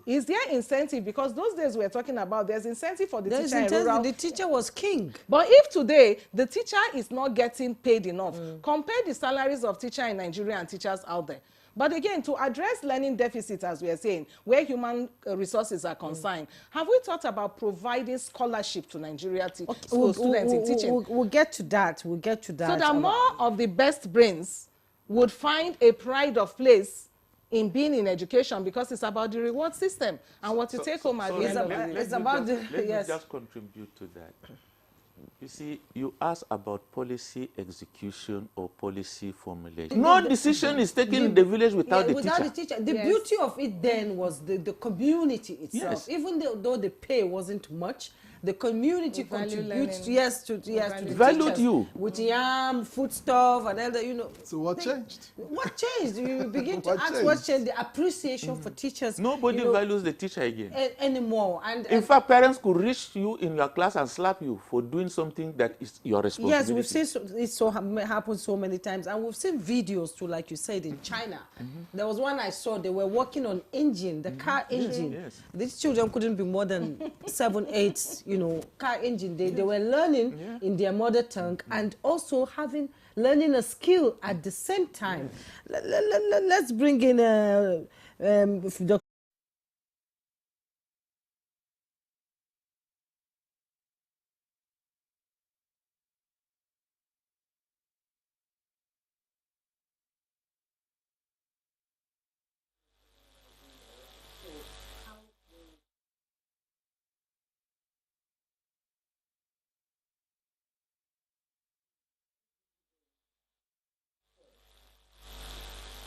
Is there incentive? Because those days we're talking about, there's incentive for the teacher in rural. The teacher was king. But if today the teacher is not getting paid enough, compare the salaries of teachers in Nigeria and teachers out there. But again, to address learning deficits, as we are saying, where human resources are concerned, have we thought about providing scholarship to Nigeria students in teaching? We'll get to that. We'll get to that. So that more of the best brains would find a pride of place in being in education, because it's about the reward system and what you take home at the end of the day. Let me just contribute to that. You see, you ask about policy execution or policy formulation. No decision is taken in the village without the teacher. The beauty of it then was the community itself. Yes. Even though the pay wasn't much, the community contributes to the valued teachers you with yam, foodstuff, and other, you know. So what changed? What changed? You begin to ask what changed. The appreciation for teachers. Nobody values the teacher again anymore. And in fact, parents could reach you in your class and slap you for doing something that is your responsibility. Yes, we've seen it happen so many times, and we've seen videos too, like you said, in China. There was one I saw. They were working on engine, the car engine. Yes. These children couldn't be more than 7, 8. You know, car engine. They were learning in their mother tongue and also learning a skill at the same time. Let's bring in Dr.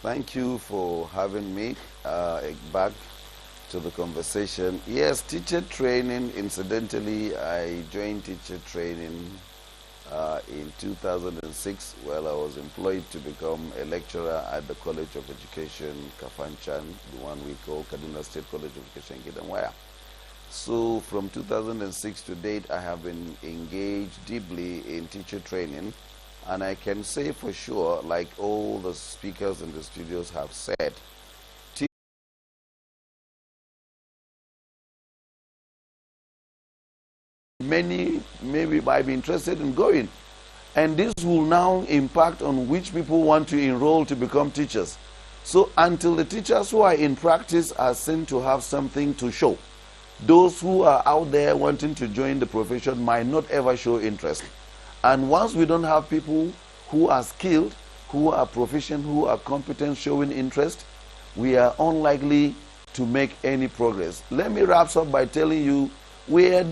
Thank you for having me back to the conversation. Yes, teacher training. Incidentally, I joined teacher training in 2006 while I was employed to become a lecturer at the College of Education, Kafanchan, the one we call Kaduna State College of Education, Gidanwaya. So from 2006 to date, I have been engaged deeply in teacher training. And I can say for sure, like all the speakers in the studios have said, many maybe might be interested in going. And this will now impact on which people want to enroll to become teachers. So until the teachers who are in practice are seen to have something to show, those who are out there wanting to join the profession might not ever show interest. And once we don't have people who are skilled, who are proficient, who are competent, showing interest, we are unlikely to make any progress. Let me wrap up by telling you, we are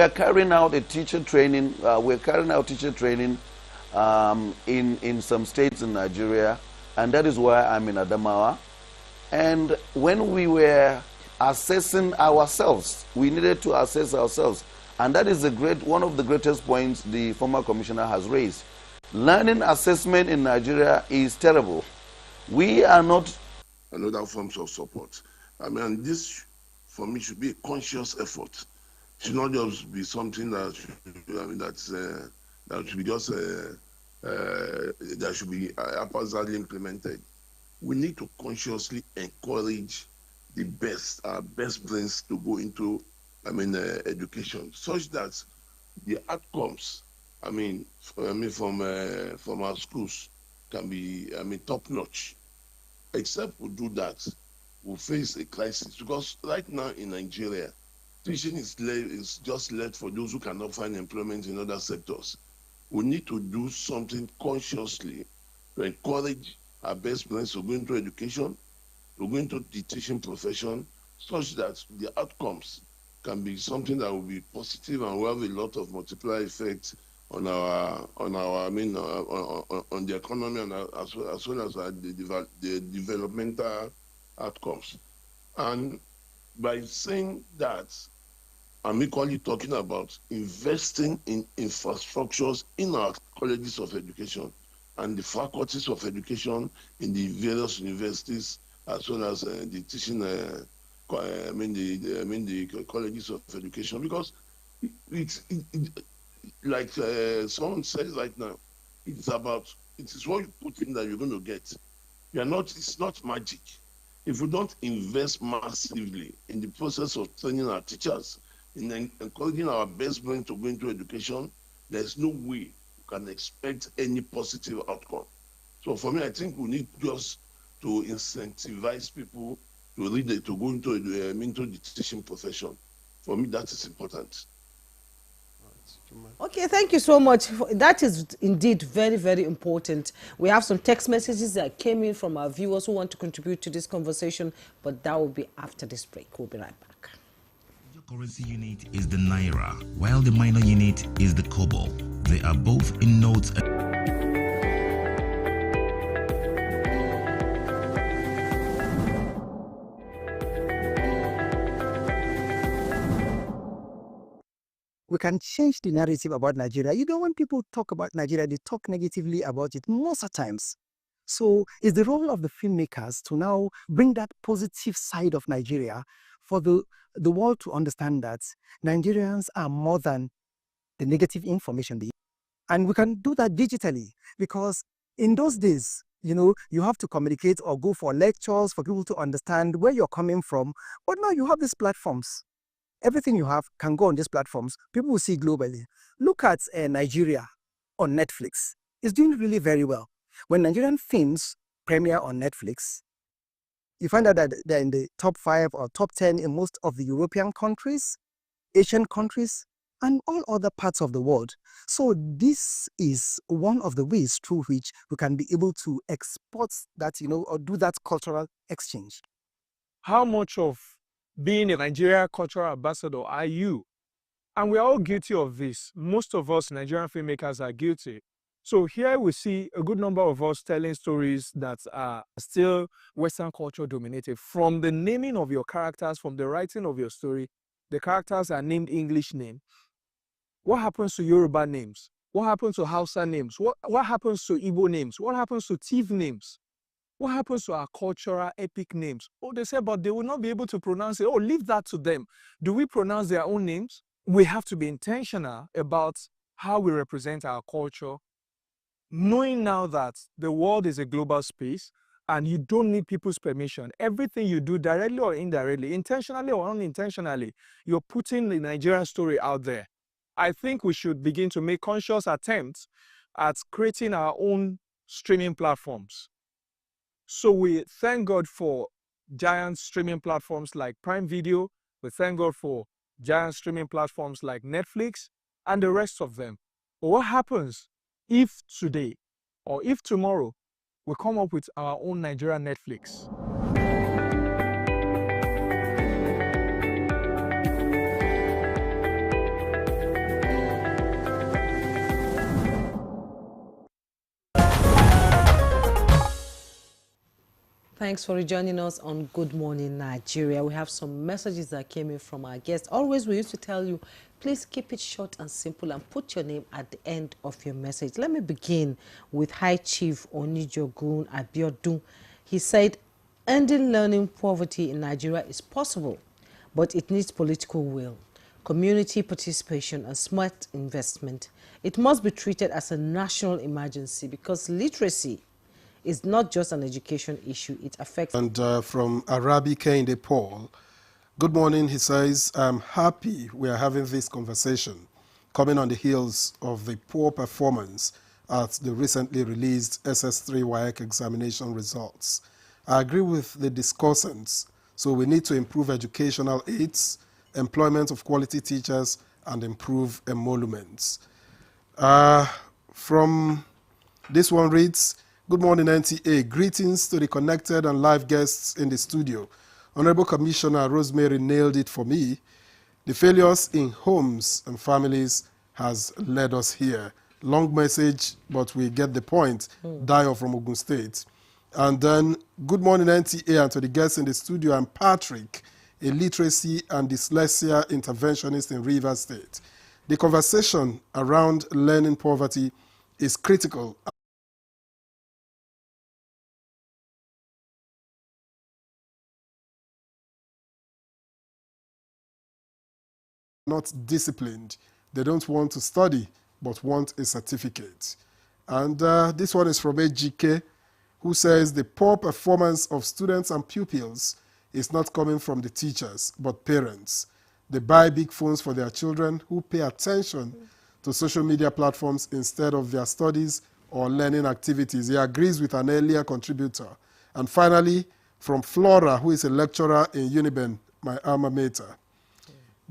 carrying out a teacher training. We're carrying out teacher training in some states in Nigeria, and that is why I'm in Adamawa. And when we were assessing ourselves, we needed to assess ourselves. And that is one of the greatest points the former commissioner has raised. Learning assessment in Nigeria is terrible. We are not... And other forms of support. I mean, this, for me, should be a conscious effort. It should not just be something that should be just that should be haphazardly implemented. We need to consciously encourage the best, our best brains to go into education, such that the outcomes, from our schools can be, top notch. Except we do that, we'll face a crisis. Because right now in Nigeria, teaching is just left for those who cannot find employment in other sectors. We need to do something consciously to encourage our best friends to go into education, to go into the teaching profession, such that the outcomes can be something that will be positive and will have a lot of multiplier effect on on the economy and as well as the developmental outcomes. And by saying that, I'm equally talking about investing in infrastructures in our colleges of education and the faculties of education in the various universities, as well as the teaching, the colleges of education, because like someone says right now, it is what you put in that you're going to get. It's not magic. If we don't invest massively in the process of training our teachers, in encouraging our best brain to go into education, there's no way you can expect any positive outcome. So for me, I think we need just to incentivize people to to go into the teaching profession. For me, that is important. Okay, thank you so much. That is indeed very, very important. We have some text messages that came in from our viewers who want to contribute to this conversation, but that will be after this break. We'll be right back. The currency unit is the Naira, while the minor unit is the Kobo. They are both in notes. We can change the narrative about Nigeria. You know, when people talk about Nigeria, they talk negatively about it most of the times. So it's the role of the filmmakers to now bring that positive side of Nigeria for the world to understand that Nigerians are more than the negative information. And we can do that digitally, because in those days, you know, you have to communicate or go for lectures for people to understand where you're coming from. But now you have these platforms. Everything you have can go on these platforms. People will see globally. Look at Nigeria on Netflix. It's doing really very well. When Nigerian films premiere on Netflix, you find out that they're in the top 5 or top 10 in most of the European countries, Asian countries, and all other parts of the world. So this is one of the ways through which we can be able to export that, you know, or do that cultural exchange. How much of being a Nigeria cultural ambassador are you? And we're all guilty of this. Most of us Nigerian filmmakers are guilty. So here we see a good number of us telling stories that are still Western culture dominated. From the naming of your characters, from the writing of your story, the characters are named English names. What happens to Yoruba names? What happens to Hausa names? What happens to Igbo names? What happens to Tiv names? What happens to our cultural epic names? Oh, they say, but they will not be able to pronounce it. Oh, leave that to them. Do we pronounce their own names? We have to be intentional about how we represent our culture, knowing now that the world is a global space and you don't need people's permission. Everything you do, directly or indirectly, intentionally or unintentionally, you're putting the Nigerian story out there. I think we should begin to make conscious attempts at creating our own streaming platforms. So we thank God for giant streaming platforms like Prime Video. We thank God for giant streaming platforms like Netflix and the rest of them. But what happens if today or if tomorrow we come up with our own Nigerian Netflix? Thanks for joining us on Good Morning Nigeria. We have some messages that came in from our guests. Always, we used to tell you, please keep it short and simple and put your name at the end of your message. Let me begin with High Chief Onijogun Abiodun. He said, ending learning poverty in Nigeria is possible, but it needs political will, community participation, and smart investment. It must be treated as a national emergency because literacy is not just an education issue, it affects... And from Arabi Kende Paul, good morning, he says, I'm happy we are having this conversation, coming on the heels of the poor performance at the recently released SS3 WAEC examination results. I agree with the discussants, so we need to improve educational aids, employment of quality teachers, and improve emoluments. From this one reads, good morning, NTA. Greetings to the connected and live guests in the studio. Honorable Commissioner Rosemary nailed it for me. The failures in homes and families has led us here. Long message, but we get the point. Dio from Ogun State. And then, good morning, NTA, and to the guests in the studio. I'm Patrick, a literacy and dyslexia interventionist in Rivers State. The conversation around learning poverty is critical. Not disciplined. They don't want to study, but want a certificate. And this one is from AGK, who says the poor performance of students and pupils is not coming from the teachers, but parents. They buy big phones for their children who pay attention to social media platforms instead of their studies or learning activities. He agrees with an earlier contributor. And finally, from Flora, who is a lecturer in Uniben, my alma mater.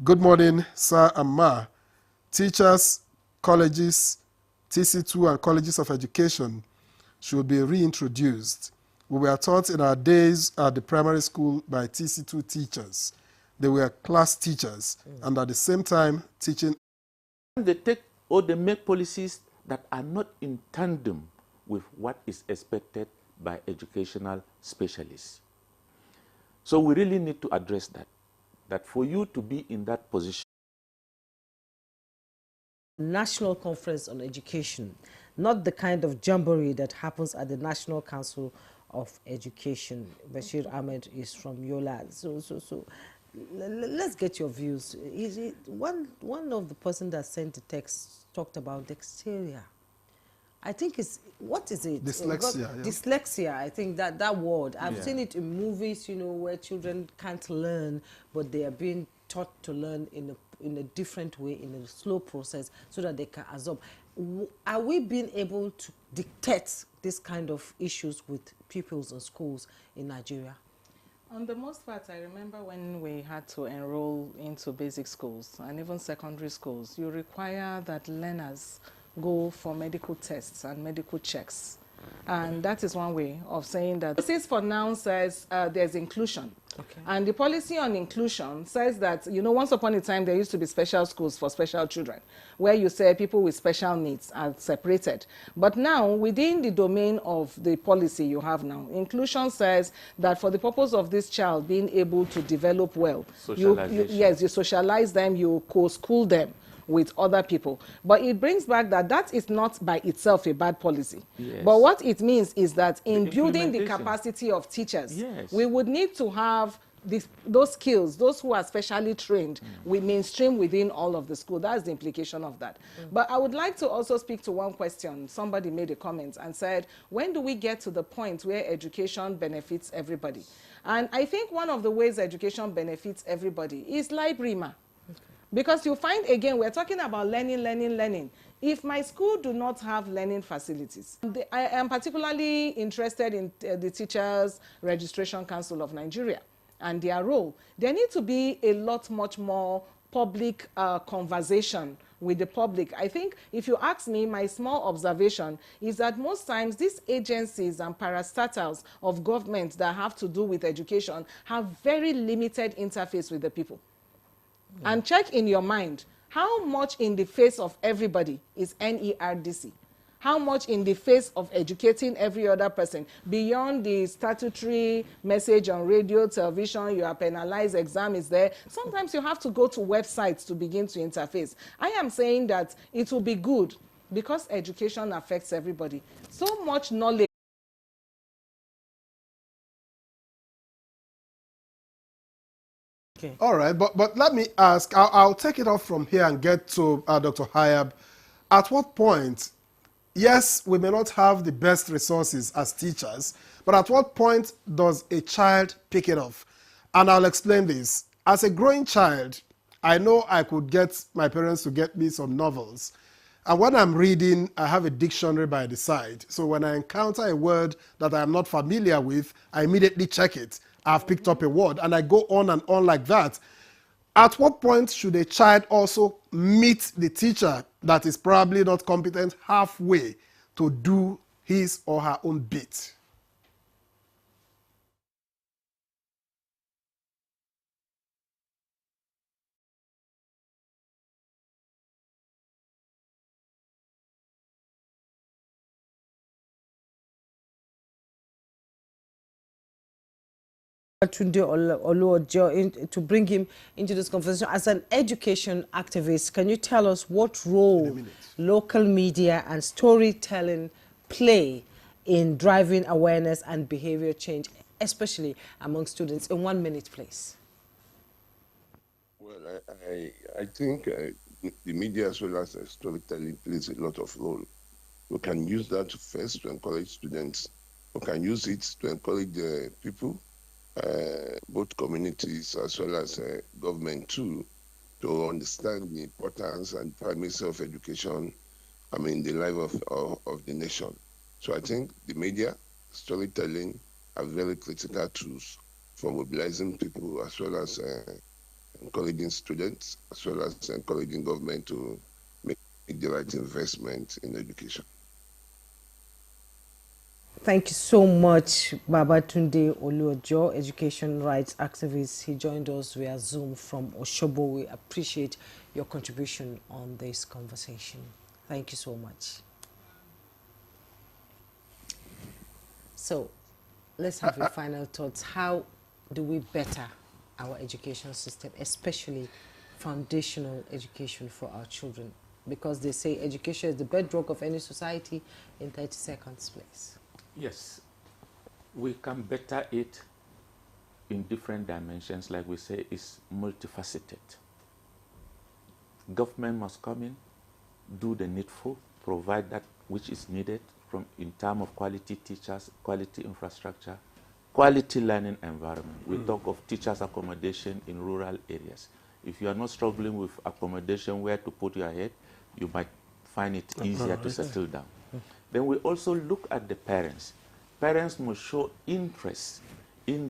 Good morning, sir and ma. Teachers, colleges, TC2 and colleges of education should be reintroduced. We were taught in our days at the primary school by TC2 teachers. They were class teachers and at the same time teaching. They take or they make policies that are not in tandem with what is expected by educational specialists. So we really need to address that for you to be in that position. National Conference on Education, not the kind of jamboree that happens at the National Council of Education. Bashir Ahmed is from Yola. So let's get your views. Is it one of the person that sent the text talked about dexteria? I think it's, what is it? Dyslexia. Dyslexia. I think that word. I've seen it in movies, you know, where children can't learn, but they are being taught to learn in a different way, in a slow process, so that they can absorb. Are we being able to dictate this kind of issues with pupils in schools in Nigeria? On the most part, I remember when we had to enroll into basic schools and even secondary schools, you require that learners go for medical tests and medical checks. And that is one way of saying that. The policy for now says there's inclusion. Okay. And the policy on inclusion says that, you know, once upon a time there used to be special schools for special children, where you say people with special needs are separated. But now, within the domain of the policy you have now, inclusion says that for the purpose of this child being able to develop well, you socialize them, you co-school them with other people. But it brings back that is not by itself a bad policy. Yes. But what it means is that in building the capacity of teachers, we would need to have those skills, those who are specially trained, we mainstream within all of the school. That's the implication of that. But I would like to also speak to one question. Somebody made a comment and said, when do we get to the point where education benefits everybody? And I think one of the ways education benefits everybody is library. Because you find, again, we're talking about learning. If my school do not have learning facilities, I am particularly interested in the Teachers Registration Council of Nigeria and their role. There needs to be a lot much more public conversation with the public. I think if you ask me, my small observation is that most times these agencies and parastatals of government that have to do with education have very limited interface with the people. And check in your mind, how much in the face of everybody is NERDC? How much in the face of educating every other person? Beyond the statutory message on radio, television, you are penalized, exam is there. Sometimes you have to go to websites to begin to interface. I am saying that it will be good because education affects everybody. So much knowledge. Okay. All right, but let me ask, I'll take it off from here and get to Dr. Hayab. At what point, yes, we may not have the best resources as teachers, but at what point does a child pick it up? And I'll explain this. As a growing child, I know I could get my parents to get me some novels. And when I'm reading, I have a dictionary by the side. So when I encounter a word that I'm not familiar with, I immediately check it. I've picked up a word, and I go on and on like that. At what point should a child also meet the teacher that is probably not competent halfway to do his or her own bit? Tunde Oluojo to bring him into this conversation as an education activist. Can you tell us what role local media and storytelling play in driving awareness and behavior change, especially among students? In 1 minute, please. Well, I think the media as well as storytelling plays a lot of role. We can use that first to encourage students. We can use it to encourage people, both communities as well as government too, to understand the importance and primacy of education, the life of the nation. So I think the media, storytelling are very critical tools for mobilizing people as well as encouraging students, as well as encouraging government to make the right investment in education. Thank you so much, Babatunde Oluojo, education rights activist. He joined us via Zoom from Oshobo. We appreciate your contribution on this conversation. Thank you so much. So, let's have your final thoughts. How do we better our education system, especially foundational education for our children? Because they say education is the bedrock of any society. In 30 seconds, please. Yes, we can better it in different dimensions. Like we say, it's multifaceted. Government must come in, do the needful, provide that which is needed in terms of quality teachers, quality infrastructure, quality learning environment. We talk of teachers' accommodation in rural areas. If you are not struggling with accommodation, where to put your head, you might find it easier to settle down. Then we also look at the parents. Parents must show interest